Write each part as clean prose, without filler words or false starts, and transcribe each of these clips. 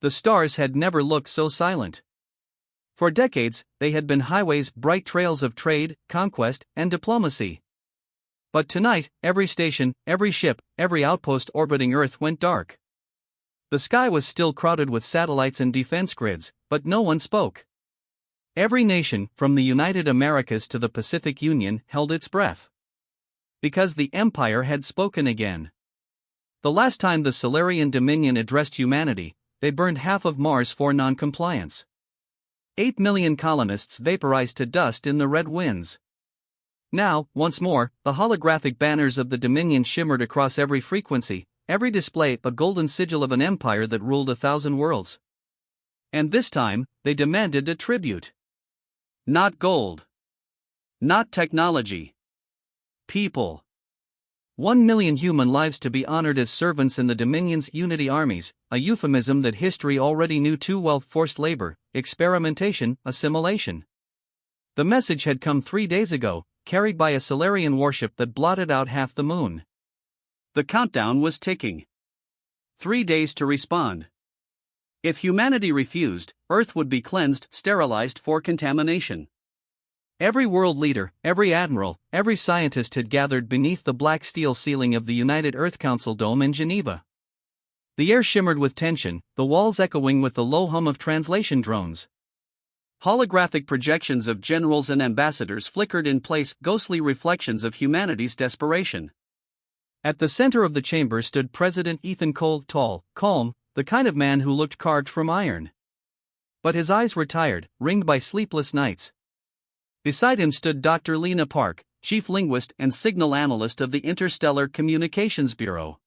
The stars had never looked so silent. For decades, they had been highways, bright trails of trade, conquest, and diplomacy. But tonight, every station, every ship, every outpost orbiting Earth went dark. The sky was still crowded with satellites and defense grids, but no one spoke. Every nation, from the United Americas to the Pacific Union, held its breath. Because the Empire had spoken again. The last time the Solarian Dominion addressed humanity, they burned half of Mars for non-compliance. 8 million colonists vaporized to dust in the red winds. Now, once more, the holographic banners of the Dominion shimmered across every frequency, every display a golden sigil of an empire that ruled 1,000 worlds. And this time, they demanded a tribute. Not gold. Not technology. People. 1 million human lives to be honored as servants in the Dominion's unity armies, a euphemism that history already knew too well. Forced labor, experimentation, assimilation. The message had come 3 days ago, carried by a Solarian warship that blotted out half the moon. The countdown was ticking. 3 days to respond. If humanity refused, Earth would be cleansed, sterilized for contamination. Every world leader, every admiral, every scientist had gathered beneath the black steel ceiling of the United Earth Council dome in Geneva. The air shimmered with tension, the walls echoing with the low hum of translation drones. Holographic projections of generals and ambassadors flickered in place, ghostly reflections of humanity's desperation. At the center of the chamber stood President Ethan Cole, tall, calm, the kind of man who looked carved from iron. But his eyes were tired, ringed by sleepless nights. Beside him stood Dr. Lena Park, chief linguist and signal analyst of the Interstellar Communications Bureau.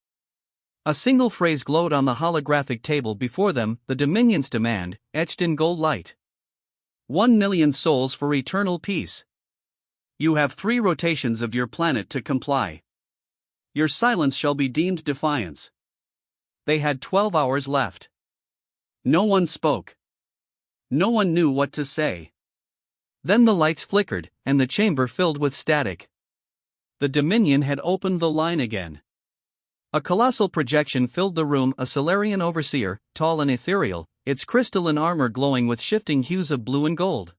A single phrase glowed on the holographic table before them, the Dominion's demand, etched in gold light. 1 million souls for eternal peace. You have 3 rotations of your planet to comply. Your silence shall be deemed defiance. They had 12 hours left. No one spoke. No one knew what to say. Then the lights flickered, and the chamber filled with static. The Dominion had opened the line again. A colossal projection filled the room, a Solarian overseer, tall and ethereal, its crystalline armor glowing with shifting hues of blue and gold.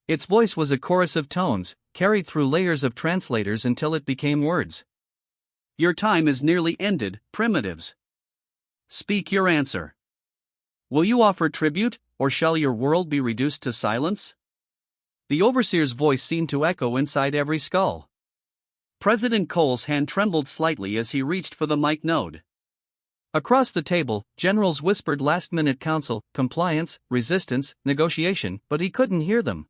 Its voice was a chorus of tones, carried through layers of translators until it became words. Your time is nearly ended, primitives. Speak your answer. Will you offer tribute, or shall your world be reduced to silence? The overseer's voice seemed to echo inside every skull. President Cole's hand trembled slightly as he reached for the mic node. Across the table, generals whispered last-minute counsel, compliance, resistance, negotiation, but he couldn't hear them.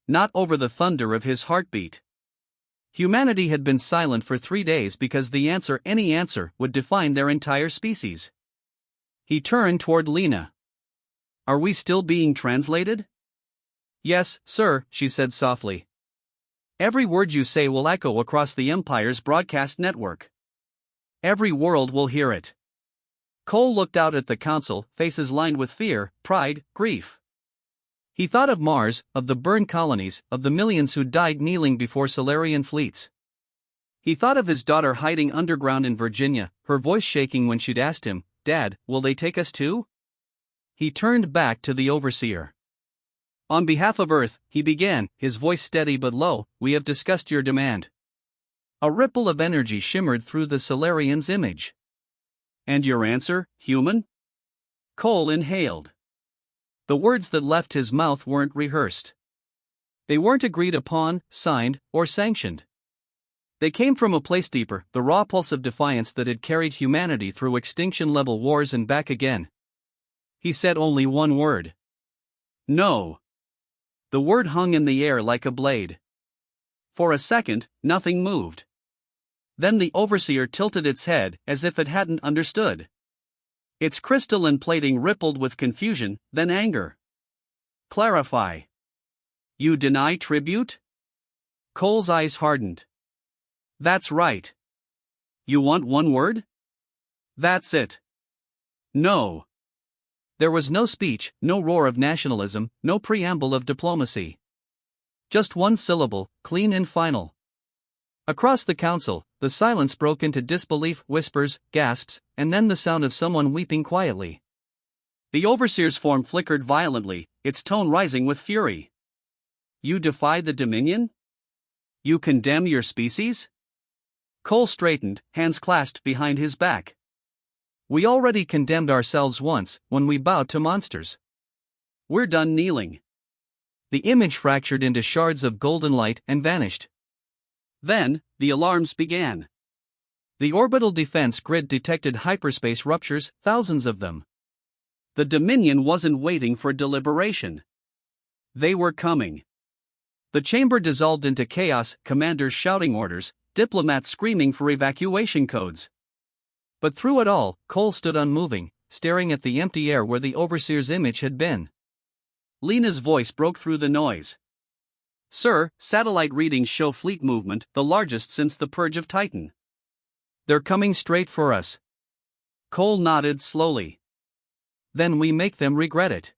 Not over the thunder of his heartbeat. Humanity had been silent for 3 days because the answer, any answer, would define their entire species. He turned toward Lena. Are we still being translated? Yes, sir, she said softly. Every word you say will echo across the Empire's broadcast network. Every world will hear it. Cole looked out at the council, faces lined with fear, pride, grief. He thought of Mars, of the burned colonies, of the millions who died kneeling before Solarian fleets. He thought of his daughter hiding underground in Virginia, her voice shaking when she'd asked him, "Dad, will they take us too?" He turned back to the overseer. On behalf of Earth, he began, his voice steady but low, we have discussed your demand. A ripple of energy shimmered through the Solarian's image. And your answer, human? Cole inhaled. The words that left his mouth weren't rehearsed. They weren't agreed upon, signed, or sanctioned. They came from a place deeper, the raw pulse of defiance that had carried humanity through extinction-level wars and back again. He said only one word. No. The word hung in the air like a blade. For a second, nothing moved. Then the overseer tilted its head, as if it hadn't understood. Its crystalline plating rippled with confusion, then anger. Clarify. You deny tribute? Cole's eyes hardened. That's right. You want one word? That's it. No. There was no speech, no roar of nationalism, no preamble of diplomacy. Just one syllable, clean and final. Across the council, the silence broke into disbelief, whispers, gasps, and then the sound of someone weeping quietly. The Overseer's form flickered violently, its tone rising with fury. You defy the Dominion? You condemn your species? Cole straightened, hands clasped behind his back. We already condemned ourselves once, when we bowed to monsters. We're done kneeling. The image fractured into shards of golden light and vanished. Then, the alarms began. The orbital defense grid detected hyperspace ruptures, thousands of them. The Dominion wasn't waiting for deliberation. They were coming. The chamber dissolved into chaos, commanders shouting orders, diplomats screaming for evacuation codes. But through it all, Cole stood unmoving, staring at the empty air where the Overseer's image had been. Lena's voice broke through the noise. Sir, satellite readings show fleet movement, the largest since the Purge of Titan. They're coming straight for us. Cole nodded slowly. Then we make them regret it.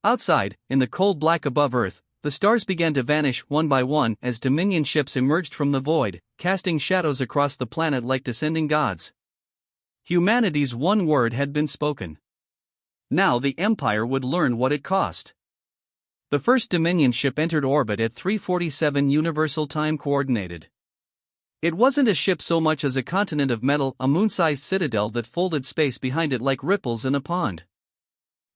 Outside, in the cold black above Earth, the stars began to vanish one by one as Dominion ships emerged from the void, casting shadows across the planet like descending gods. Humanity's one word had been spoken. Now the Empire would learn what it cost. The first Dominion ship entered orbit at 3:47 Universal Time Coordinated. It wasn't a ship so much as a continent of metal, a moon-sized citadel that folded space behind it like ripples in a pond.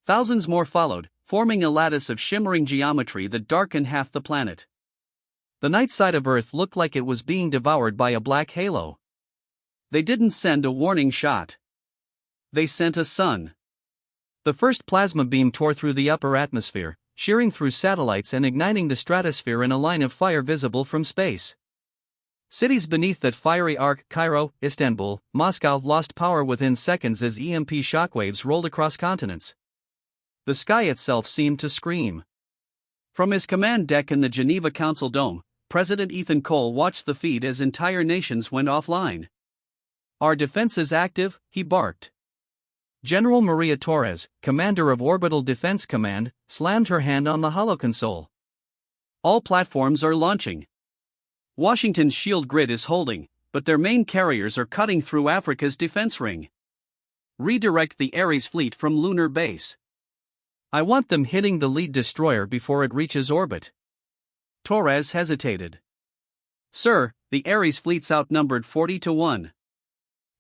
Thousands more followed, forming a lattice of shimmering geometry that darkened half the planet. The night side of Earth looked like it was being devoured by a black halo. They didn't send a warning shot. They sent a sun. The first plasma beam tore through the upper atmosphere, shearing through satellites and igniting the stratosphere in a line of fire visible from space. Cities beneath that fiery arc, Cairo, Istanbul, Moscow, lost power within seconds as EMP shockwaves rolled across continents. The sky itself seemed to scream. From his command deck in the Geneva Council Dome, President Ethan Cole watched the feed as entire nations went offline. Our defense is active, he barked. General Maria Torres, commander of Orbital Defense Command, slammed her hand on the holoconsole. All platforms are launching. Washington's shield grid is holding, but their main carriers are cutting through Africa's defense ring. Redirect the Ares fleet from lunar base. I want them hitting the lead destroyer before it reaches orbit. Torres hesitated. Sir, the Ares fleet's outnumbered 40-1.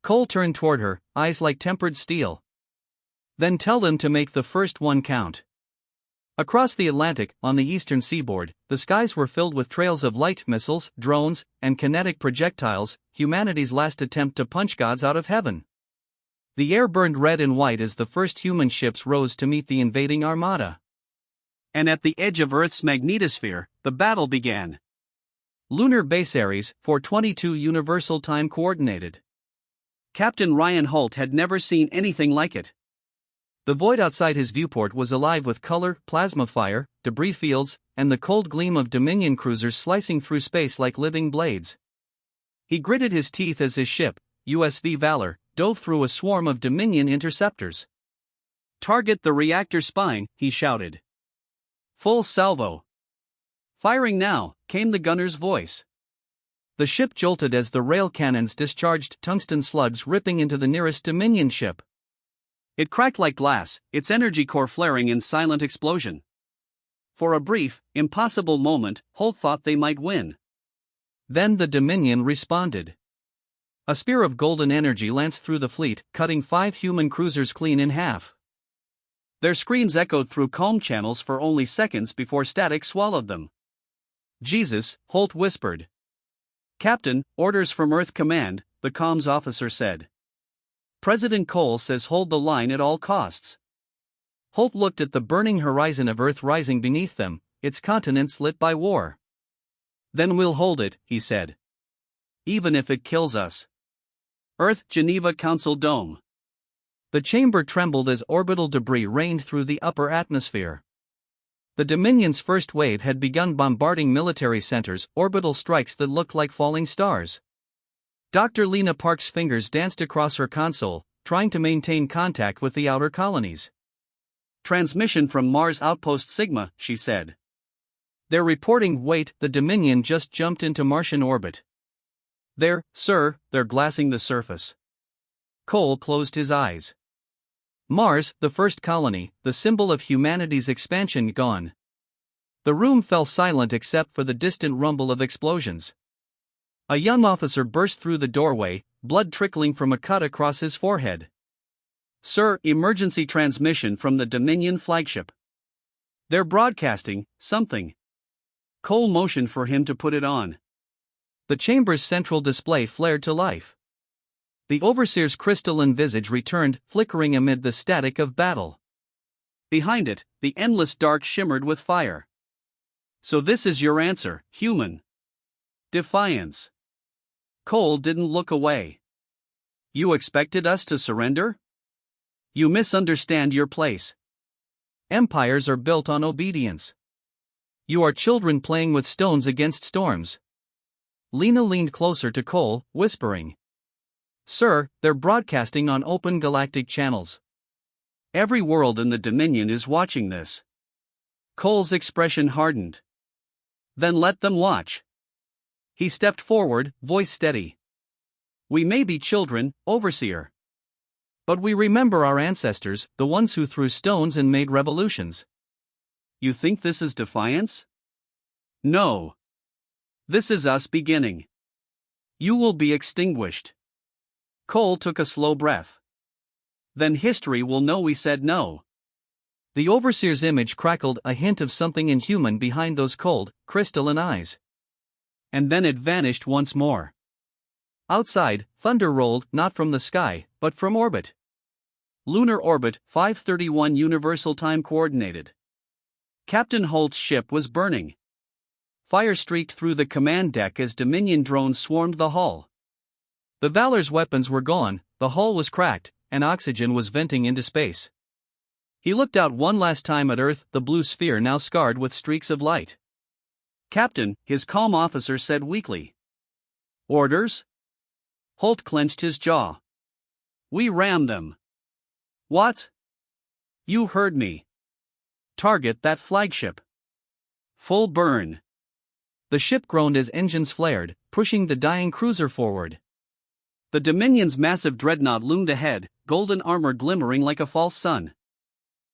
Cole turned toward her, eyes like tempered steel. Then tell them to make the first one count. Across the Atlantic, on the eastern seaboard, the skies were filled with trails of light missiles, drones, and kinetic projectiles, humanity's last attempt to punch gods out of heaven. The air burned red and white as the first human ships rose to meet the invading armada. And at the edge of Earth's magnetosphere, the battle began. Lunar Base Ares, 4:22 Universal Time Coordinated. Captain Ryan Holt had never seen anything like it. The void outside his viewport was alive with color, plasma fire, debris fields, and the cold gleam of Dominion cruisers slicing through space like living blades. He gritted his teeth as his ship, USV Valor, dove through a swarm of Dominion interceptors. Target the reactor spine, he shouted. Full salvo. Firing now, came the gunner's voice. The ship jolted as the rail cannons discharged tungsten slugs ripping into the nearest Dominion ship. It cracked like glass, its energy core flaring in silent explosion. For a brief, impossible moment, Holt thought they might win. Then the Dominion responded. A spear of golden energy lanced through the fleet, cutting 5 human cruisers clean in half. Their screams echoed through calm channels for only seconds before static swallowed them. Jesus, Holt whispered. Captain, orders from Earth Command, the comms officer said. President Cole says hold the line at all costs. Holt looked at the burning horizon of Earth rising beneath them, its continents lit by war. Then we'll hold it, he said. Even if it kills us. Earth Geneva Council Dome. The chamber trembled as orbital debris rained through the upper atmosphere. The Dominion's first wave had begun bombarding military centers, orbital strikes that looked like falling stars. Dr. Lena Park's fingers danced across her console, trying to maintain contact with the outer colonies. Transmission from Mars Outpost Sigma, she said. They're reporting, wait, the Dominion just jumped into Martian orbit. There, sir, they're glassing the surface. Cole closed his eyes. Mars, the first colony, the symbol of humanity's expansion, gone. The room fell silent except for the distant rumble of explosions. A young officer burst through the doorway, blood trickling from a cut across his forehead. "Sir, emergency transmission from the Dominion flagship. They're broadcasting something." Cole motioned for him to put it on. The chamber's central display flared to life. The overseer's crystalline visage returned, flickering amid the static of battle. Behind it, the endless dark shimmered with fire. "So this is your answer, human?" "Defiance." Cole didn't look away. "You expected us to surrender? You misunderstand your place. Empires are built on obedience. You are children playing with stones against storms." Lena leaned closer to Cole, whispering, "Sir, they're broadcasting on open galactic channels. Every world in the Dominion is watching this." Cole's expression hardened. "Then let them watch." He stepped forward, voice steady. "We may be children, Overseer. But we remember our ancestors, the ones who threw stones and made revolutions." "You think this is defiance?" "No. This is us beginning. You will be extinguished." Cole took a slow breath. "Then history will know we said no." The Overseer's image crackled, a hint of something inhuman behind those cold, crystalline eyes. And then it vanished once more. Outside, thunder rolled, not from the sky, but from orbit. Lunar orbit, 531 Universal Time Coordinated. Captain Holt's ship was burning. Fire streaked through the command deck as Dominion drones swarmed the hull. The Valor's weapons were gone, the hull was cracked, and oxygen was venting into space. He looked out one last time at Earth, the blue sphere now scarred with streaks of light. "Captain," his calm officer said weakly. "Orders?" Holt clenched his jaw. "We rammed them." "What?" "You heard me. Target that flagship. Full burn." The ship groaned as engines flared, pushing the dying cruiser forward. The Dominion's massive dreadnought loomed ahead, golden armor glimmering like a false sun.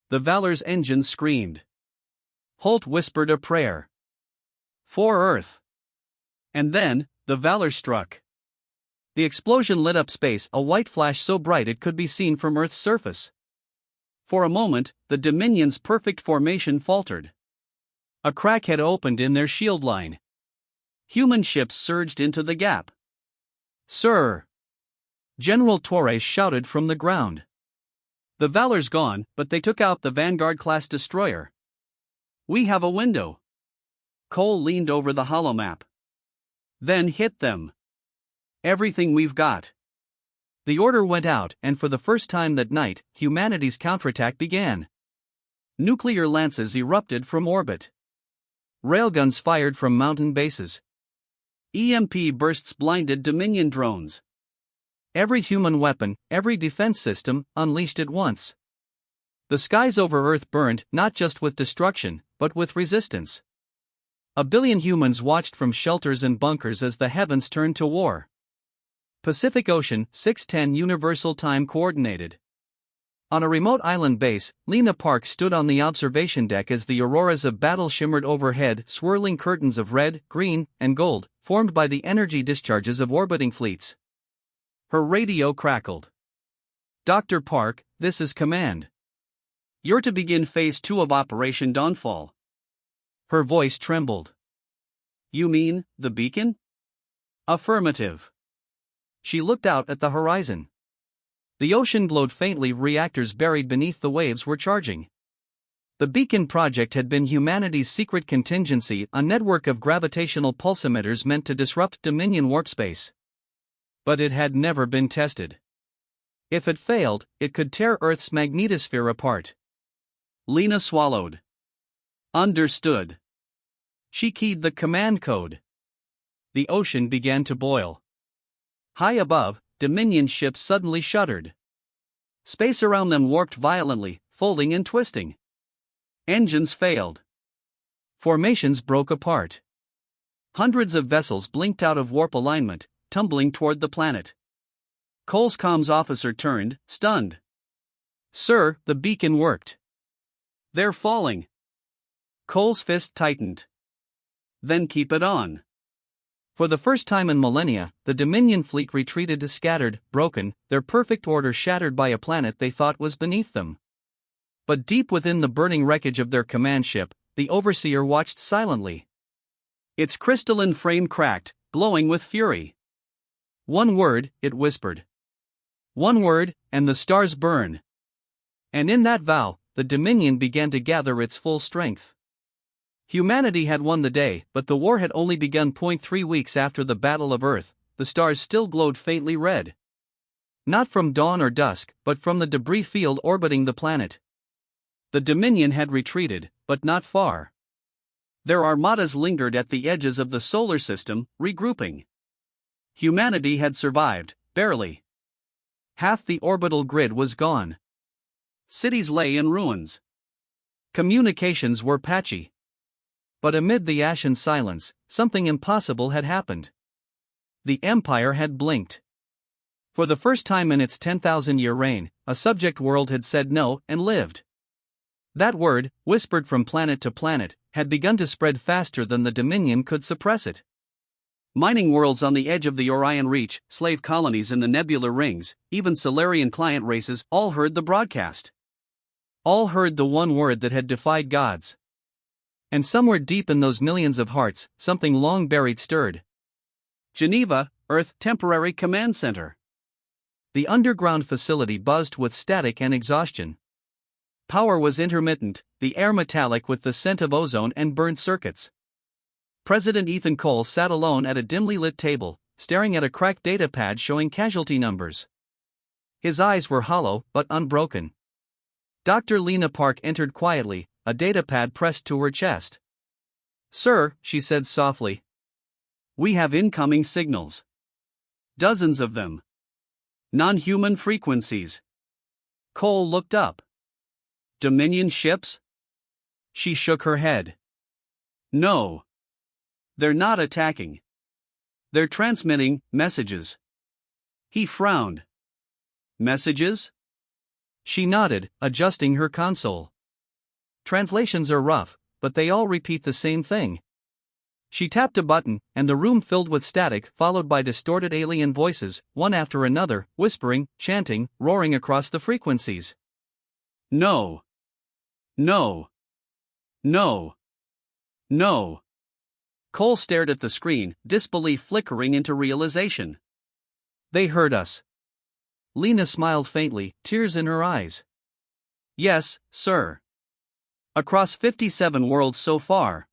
The Valor's engines screamed. Holt whispered a prayer. "For Earth." And then, the Valor struck. The explosion lit up space, a white flash so bright it could be seen from Earth's surface. For a moment, the Dominion's perfect formation faltered. A crack had opened in their shield line. Human ships surged into the gap. "Sir!" General Torres shouted from the ground. "The Valor's gone, but they took out the Vanguard-class destroyer. We have a window." Cole leaned over the holomap. "Then hit them. Everything we've got." The order went out, and for the first time that night, humanity's counterattack began. Nuclear lances erupted from orbit. Railguns fired from mountain bases. EMP bursts blinded Dominion drones. Every human weapon, every defense system, unleashed at once. The skies over Earth burned, not just with destruction, but with resistance. 1 billion humans watched from shelters and bunkers as the heavens turned to war. Pacific Ocean, 610 Universal Time Coordinated. On a remote island base, Lena Park stood on the observation deck as the auroras of battle shimmered overhead, swirling curtains of red, green, and gold, formed by the energy discharges of orbiting fleets. Her radio crackled. "Dr. Park, this is command. You're to begin Phase 2 of Operation Dawnfall." Her voice trembled. "You mean, the beacon?" "Affirmative." She looked out at the horizon. The ocean glowed faintly, reactors buried beneath the waves were charging. The beacon project had been humanity's secret contingency, a network of gravitational pulsimeters meant to disrupt Dominion warp space. But it had never been tested. If it failed, it could tear Earth's magnetosphere apart. Lena swallowed. Understood. She keyed the command code. The ocean began to boil. High above, Dominion ships suddenly shuddered. Space around them warped violently, folding and twisting. Engines failed. Formations broke apart. Hundreds of vessels blinked out of warp alignment, tumbling toward the planet. Cole's comms officer turned, stunned. Sir, the beacon worked. They're falling. Cole's fist tightened. Then keep it on. For the first time in millennia, the Dominion fleet retreated, scattered, broken, their perfect order shattered by a planet they thought was beneath them. But deep within the burning wreckage of their command ship, the Overseer watched silently. Its crystalline frame cracked, glowing with fury. One word, it whispered. One word, and the stars burn. And in that vow, the Dominion began to gather its full strength. Humanity had won the day, but the war had only begun. 3 weeks after the Battle of Earth, the stars still glowed faintly red. Not from dawn or dusk, but from the debris field orbiting the planet. The Dominion had retreated, but not far. Their armadas lingered at the edges of the solar system, regrouping. Humanity had survived, barely. Half the orbital grid was gone. Cities lay in ruins. Communications were patchy. But amid the ashen silence, something impossible had happened. The Empire had blinked. For the first time in its 10,000-year reign, a subject world had said no and lived. That word, whispered from planet to planet, had begun to spread faster than the Dominion could suppress it. Mining worlds on the edge of the Orion Reach, slave colonies in the nebular rings, even Solarian client races all heard the broadcast. All heard the one word that had defied gods. And somewhere deep in those millions of hearts, something long buried stirred. Geneva, Earth Temporary Command Center. The underground facility buzzed with static and exhaustion. Power was intermittent, the air metallic with the scent of ozone and burnt circuits. President Ethan Cole sat alone at a dimly lit table, staring at a cracked data pad showing casualty numbers. His eyes were hollow but unbroken. Dr. Lena Park entered quietly, a datapad pressed to her chest. "Sir," she said softly. "We have incoming signals. Dozens of them. Non-human frequencies." Cole looked up. "Dominion ships?" She shook her head. "No. They're not attacking. They're transmitting messages." He frowned. "Messages?" She nodded, adjusting her console. "Translations are rough, but they all repeat the same thing." She tapped a button, and the room filled with static, followed by distorted alien voices, one after another, whispering, chanting, roaring across the frequencies. "No. No. No. No." Cole stared at the screen, disbelief flickering into realization. "They heard us." Lena smiled faintly, tears in her eyes. "Yes, sir. Across 57 worlds so far."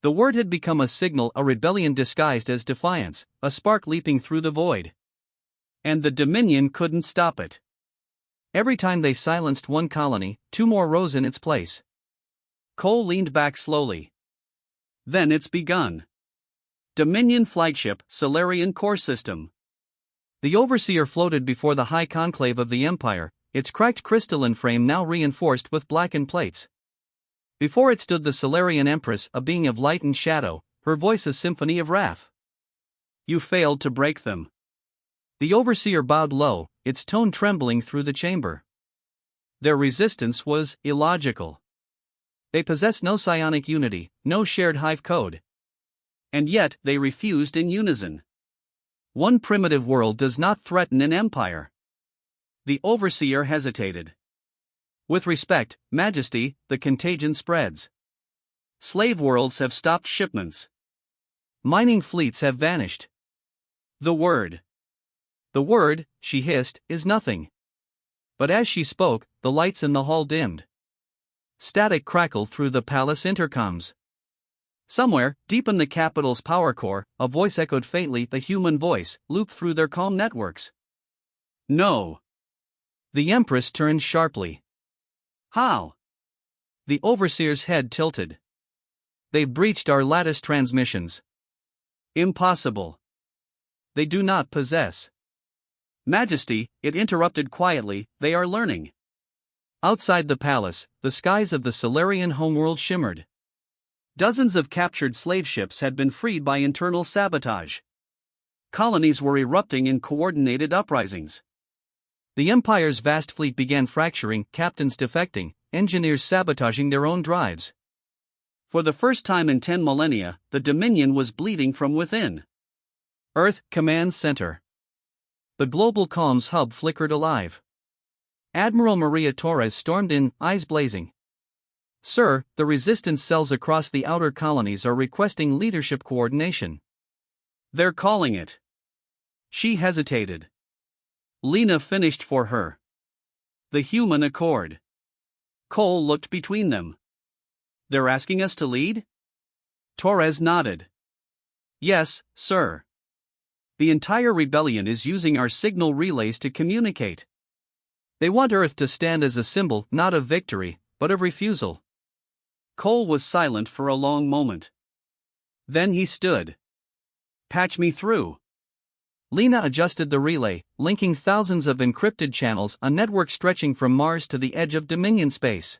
The word had become a signal, a rebellion disguised as defiance, a spark leaping through the void. And the Dominion couldn't stop it. Every time they silenced one colony, 2 more rose in its place. Cole leaned back slowly. "Then it's begun. Dominion Flightship, Solarian Core System." The Overseer floated before the high conclave of the Empire, its cracked crystalline frame now reinforced with blackened plates. Before it stood the Solarian Empress, a being of light and shadow, her voice a symphony of wrath. "You failed to break them." The Overseer bowed low, its tone trembling through the chamber. Their resistance was illogical. They possessed no psionic unity, no shared hive code. And yet they refused in unison. One primitive world does not threaten an empire. The Overseer hesitated. "With respect, Majesty, the contagion spreads. Slave worlds have stopped shipments. Mining fleets have vanished. The word," she hissed, "is nothing." But as she spoke, the lights in the hall dimmed. Static crackled through the palace intercoms. Somewhere, deep in the capital's power core, a voice echoed faintly, the human voice, looped through their calm networks. "No." The Empress turned sharply. "How?" The Overseer's head tilted. "They've breached our lattice transmissions." "Impossible. They do not possess." "Majesty," it interrupted quietly, "they are learning." Outside the palace, the skies of the Solarian homeworld shimmered. Dozens of captured slave ships had been freed by internal sabotage. Colonies were erupting in coordinated uprisings. The Empire's vast fleet began fracturing, captains defecting, engineers sabotaging their own drives. For the first time in 10 millennia, the Dominion was bleeding from within. Earth Command Center. The global comms hub flickered alive. Admiral Maria Torres stormed in, eyes blazing. "Sir, the resistance cells across the outer colonies are requesting leadership coordination. They're calling it." She hesitated. Lena finished for her. "The human accord." Cole looked between them. "They're asking us to lead?" Torres nodded. "Yes, sir. The entire rebellion is using our signal relays to communicate. They want Earth to stand as a symbol not of victory, but of refusal." Cole was silent for a long moment. Then he stood. "Patch me through." Lena adjusted the relay, linking thousands of encrypted channels, a network stretching from Mars to the edge of Dominion space.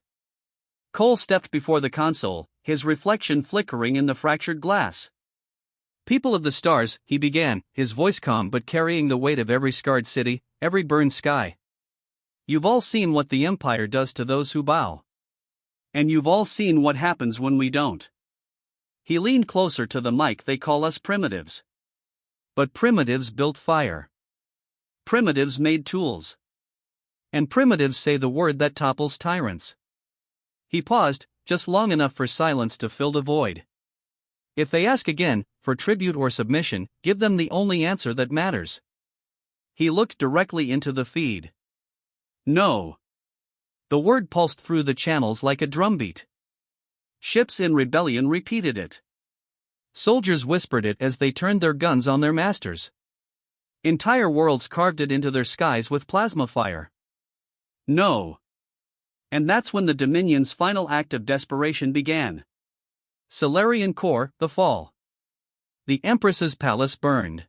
Cole stepped before the console, his reflection flickering in the fractured glass. "People of the stars," he began, his voice calm but carrying the weight of every scarred city, every burned sky. "You've all seen what the Empire does to those who bow. And you've all seen what happens when we don't." He leaned closer to the mic. "They call us primitives. But primitives built fire. Primitives made tools. And primitives say the word that topples tyrants." He paused, just long enough for silence to fill the void. "If they ask again, for tribute or submission, give them the only answer that matters." He looked directly into the feed. "No." The word pulsed through the channels like a drumbeat. Ships in rebellion repeated it. Soldiers whispered it as they turned their guns on their masters. Entire worlds carved it into their skies with plasma fire. "No." And that's when the Dominion's final act of desperation began. Solarian Core, the fall. The Empress's palace burned.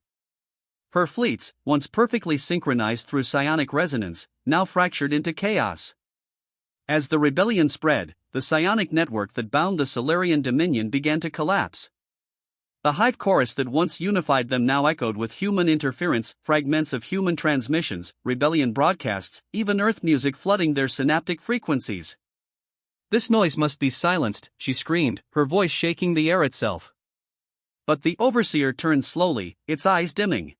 Her fleets, once perfectly synchronized through psionic resonance, now fractured into chaos. As the rebellion spread, the psionic network that bound the Solarian Dominion began to collapse. The hive chorus that once unified them now echoed with human interference, fragments of human transmissions, rebellion broadcasts, even Earth music flooding their synaptic frequencies. "This noise must be silenced," she screamed, her voice shaking the air itself. But the overseer turned slowly, its eyes dimming.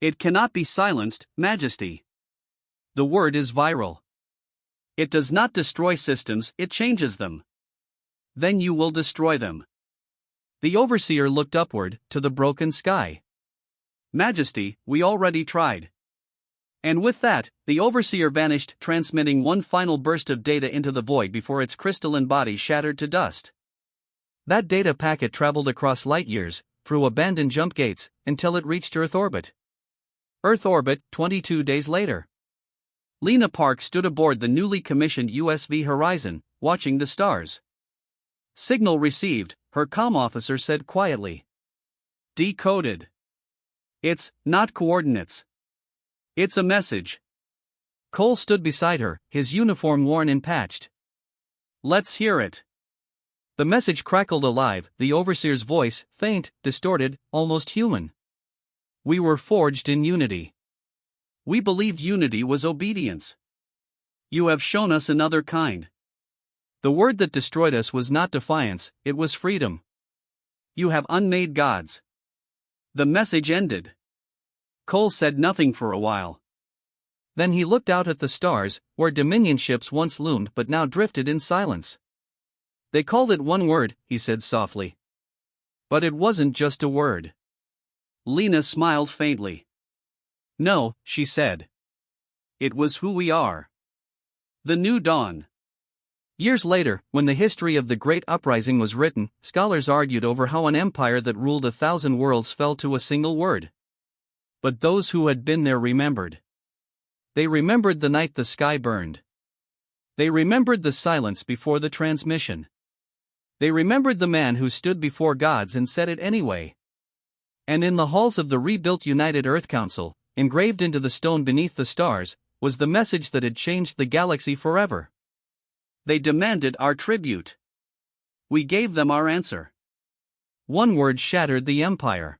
"It cannot be silenced, Majesty. The word is viral. It does not destroy systems, it changes them. Then you will destroy them." The overseer looked upward, to the broken sky. "Majesty, we already tried." And with that, the overseer vanished, transmitting one final burst of data into the void before its crystalline body shattered to dust. That data packet traveled across light years, through abandoned jump gates, until it reached Earth orbit. Earth orbit, 22 days later. Lena Park stood aboard the newly commissioned USV Horizon, watching the stars. "Signal received," her comm officer said quietly. "Decoded. It's not coordinates. It's a message." Cole stood beside her, his uniform worn and patched. "Let's hear it." The message crackled alive, the overseer's voice, faint, distorted, almost human. "We were forged in unity. We believed unity was obedience. You have shown us another kind. The word that destroyed us was not defiance, it was freedom. You have unmade gods." The message ended. Cole said nothing for a while. Then he looked out at the stars, where Dominion ships once loomed but now drifted in silence. "They called it one word," he said softly. "But it wasn't just a word." Lena smiled faintly. "No," she said. "It was who we are. The new dawn." Years later, when the history of the Great Uprising was written, scholars argued over how an empire that ruled 1,000 worlds fell to a single word. But those who had been there remembered. They remembered the night the sky burned. They remembered the silence before the transmission. They remembered the man who stood before gods and said it anyway. And in the halls of the rebuilt United Earth Council, engraved into the stone beneath the stars, was the message that had changed the galaxy forever. They demanded our tribute. We gave them our answer. One word shattered the empire.